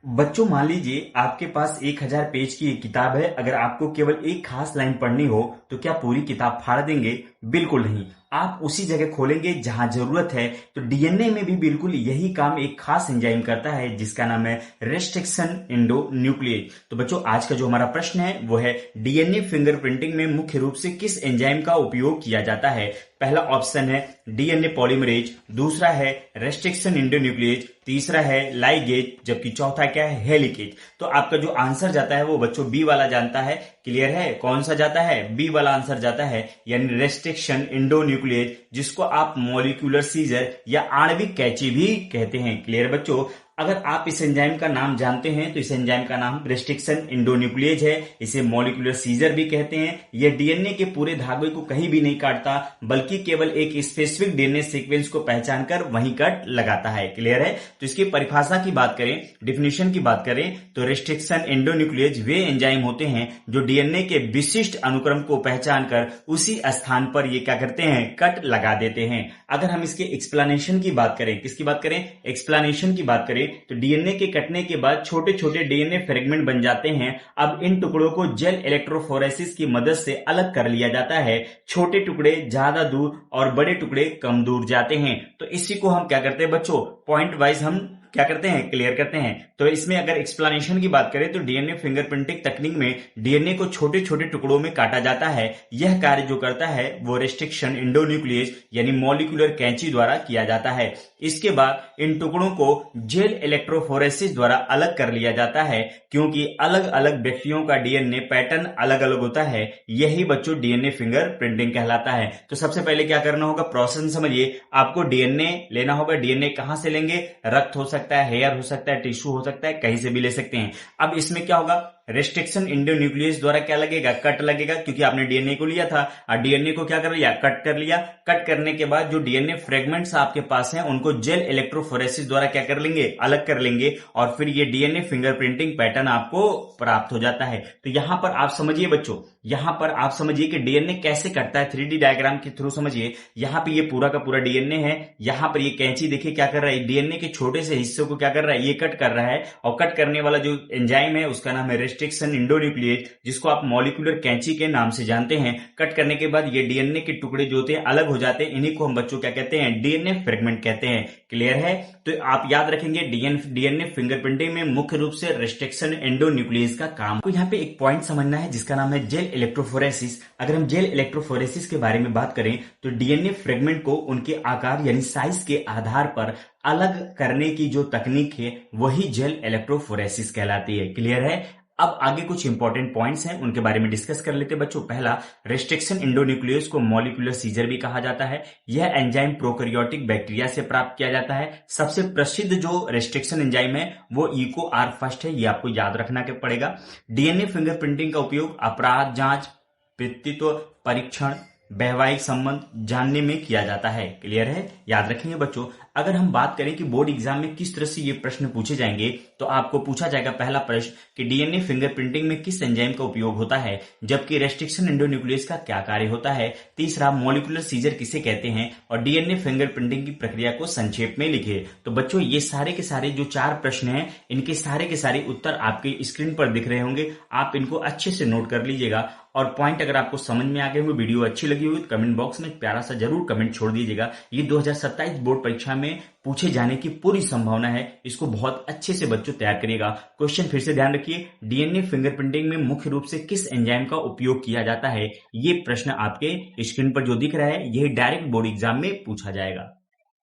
बच्चों, मान लीजिए आपके पास 1000 पेज की एक किताब है। अगर आपको केवल एक खास लाइन पढ़नी हो तो क्या पूरी किताब फाड़ देंगे? बिल्कुल नहीं। आप उसी जगह खोलेंगे जहां जरूरत है। तो डीएनए में भी बिल्कुल यही काम एक खास एंजाइम करता है जिसका नाम है रेस्ट्रिक्शन एंडोन्यूक्लिएज। तो बच्चों, आज का जो हमारा प्रश्न है वो है डीएनए फिंगरप्रिंटिंग में मुख्य रूप से किस एंजाइम का उपयोग किया जाता है? पहला ऑप्शन है डीएनए पॉलीमरेज, दूसरा है रेस्ट्रिक्शन एंडोन्यूक्लिएज, तीसरा है लाइगेज, जबकि चौथा क्या है? हेलिकेज। तो आपका जो आंसर जाता है वो बच्चों बी वाला जानता है। क्लियर है? कौन सा जाता है? बी वाला आंसर जाता है, यानी रेस्ट्रिक्शन एंडोन्यूक्लिएज, जिसको आप मॉलिक्यूलर सीजर या आणविक कैंची भी कहते हैं। क्लियर बच्चों? अगर आप इस एंजाइम का नाम जानते हैं तो इस एंजाइम का नाम रेस्ट्रिक्शन एंडोन्यूक्लिएज है। इसे मॉलिक्यूलर सीजर भी कहते हैं। यह डीएनए के पूरे धागे को कहीं भी नहीं काटता, बल्कि केवल एक स्पेसिफिक डीएनए सीक्वेंस को पहचान कर वहीं कट लगाता है। क्लियर है? तो इसकी परिभाषा की बात करें, डिफिनेशन की बात करें, तो रेस्ट्रिक्शन एंडोन्यूक्लिएज वे एंजाइम होते हैं जो डीएनए के विशिष्ट अनुक्रम को पहचान कर उसी स्थान पर ये क्या करते हैं? कट लगा देते हैं। अगर हम इसके एक्सप्लेनेशन की बात करें, किसकी बात करें? एक्सप्लेनेशन की बात करें तो डीएनए के कटने के बाद छोटे छोटे डीएनए फ्रेगमेंट बन जाते हैं। अब इन टुकड़ों को जेल इलेक्ट्रोफोरेसिस की मदद से अलग कर लिया जाता है। छोटे टुकड़े ज्यादा दूर और बड़े टुकड़े कम दूर जाते हैं। तो इसी को हम क्या करते हैं बच्चों? पॉइंट वाइज हम क्या करते हैं? क्लियर करते हैं। तो इसमें अगर एक्सप्लेनेशन की बात करें तो डीएनए फिंगरप्रिंटिंग तकनीक में डीएनए को छोटे छोटे टुकड़ों में काटा जाता है। यह कार्य जो करता है वो रेस्ट्रिक्शन एंडोन्यूक्लिएज यानी मॉलिक्यूलर कैंची द्वारा किया जाता है। इसके बाद इन टुकड़ों को जेल इलेक्ट्रोफोरेसिस द्वारा अलग कर लिया जाता है, क्योंकि अलग अलग व्यक्तियों का डीएनए पैटर्न अलग अलग होता है। यही बच्चों डीएनए फिंगरप्रिंटिंग कहलाता है। तो सबसे पहले क्या करना होगा? प्रोसेस समझिए। आपको डीएनए लेना होगा। डीएनए कहां से लेंगे? रक्त हो सकता है, हेयर हो सकता है, टिश्यू हो सकता है, कहीं से भी ले सकते हैं। अब इसमें क्या होगा? रेस्ट्रिक्शन एंडोन्यूक्लिएज द्वारा क्या लगेगा? कट लगेगा, क्योंकि आपने डीएनए को लिया था और डीएनए को क्या कर लिया? कट कर लिया। कट करने के बाद जो डीएनए फ्रेगमेंट्स आपके पास हैं उनको जेल इलेक्ट्रोफोरेसिस द्वारा क्या कर लेंगे? अलग कर लेंगे, और फिर ये डीएनए फिंगरप्रिंटिंग पैटर्न आपको प्राप्त हो जाता है। तो यहां पर आप समझिए बच्चों, यहां पर आप समझिए कि डीएनए कैसे कटता है। 3D डायग्राम के थ्रू समझिए। यहां पे ये पूरा का पूरा डीएनए है। यहां पर ये कैंची देखिए क्या कर रहा है? डीएनए के छोटे से हिस्से को क्या कर रहा है? ये कट कर रहा है। और कट करने वाला जो एंजाइम है उसका नाम है रेस्ट्रिक्शन एंडोन्यूक्लिएज, जिसको आप मॉलिक्यूलर कैंची के नाम से जानते हैं। कट करने के बाद ये डीएनए के टुकड़े जो होते हैं अलग हो जाते हैं। इन्हीं को हम बच्चों क्या कहते हैं? डीएनए फ्रेगमेंट कहते हैं। क्लियर है? तो आप याद रखेंगे डीएनए फिंगरप्रिंटिंग में मुख्य रूप से रेस्ट्रिक्शन एंडोन्यूक्लिएज का काम। तो यहाँ पे एक पॉइंट समझना है जिसका नाम है जेल इलेक्ट्रोफोरेसिस। अगर हम जेल इलेक्ट्रोफोरेसिस के बारे में बात करें तो डीएनए फ्रेगमेंट को उनके आकार यानी साइज के आधार पर अलग करने की जो तकनीक है वही जेल इलेक्ट्रोफोरेसिस कहलाती है। क्लियर है? अब आगे कुछ इंपॉर्टेंट पॉइंट्स हैं, उनके बारे में डिस्कस कर लेते हैं बच्चों। पहला, रेस्ट्रिक्शन एंडोन्यूक्लियस को मॉलिक्यूलर सीजर भी कहा जाता है। यह एंजाइम प्रोकैरियोटिक बैक्टीरिया से प्राप्त किया जाता है। सबसे प्रसिद्ध जो रेस्ट्रिक्शन एंजाइम है वो इको आर फर्स्ट है। ये आपको याद रखना के पड़ेगा। डीएनए फिंगरप्रिंटिंग का उपयोग अपराध जांच, पितृत्व परीक्षण, वैवाहिक संबंध जानने में किया जाता है। क्लियर है? याद रखेंगे बच्चों। अगर हम बात करें कि बोर्ड एग्जाम में किस तरह से ये प्रश्न पूछे जाएंगे, तो आपको पूछा जाएगा पहला प्रश्न कि डीएनए फिंगरप्रिंटिंग में किस एंजाइम का उपयोग होता है, जबकि रेस्ट्रिक्शन एंडोन्यूक्लियस का क्या कार्य होता है। तीसरा, मॉलिक्यूलर सीजर किसे कहते हैं, और डीएनए फिंगरप्रिंटिंग की प्रक्रिया को संक्षेप में लिखे। तो बच्चों, ये सारे के सारे जो 4 प्रश्न हैं, इनके सारे के सारे उत्तर आपके स्क्रीन पर दिख रहे होंगे। आप इनको अच्छे से नोट कर लीजिएगा। और पॉइंट अगर आपको समझ में आ गए होंगे, वीडियो अच्छी लगी होगी, तो कमेंट बॉक्स में प्यारा सा जरूर कमेंट छोड़ दीजिएगा। ये 2027 बोर्ड परीक्षा में पूछे जाने की पूरी संभावना है। इसको बहुत अच्छे से बच्चों तैयार करिएगा। क्वेश्चन फिर से ध्यान रखिए, डीएनए फिंगरप्रिंटिंग में मुख्य रूप से किस एंजाइम का उपयोग किया जाता है। ये प्रश्न आपके स्क्रीन पर जो दिख रहा है यही डायरेक्ट बोर्ड एग्जाम में पूछा जाएगा।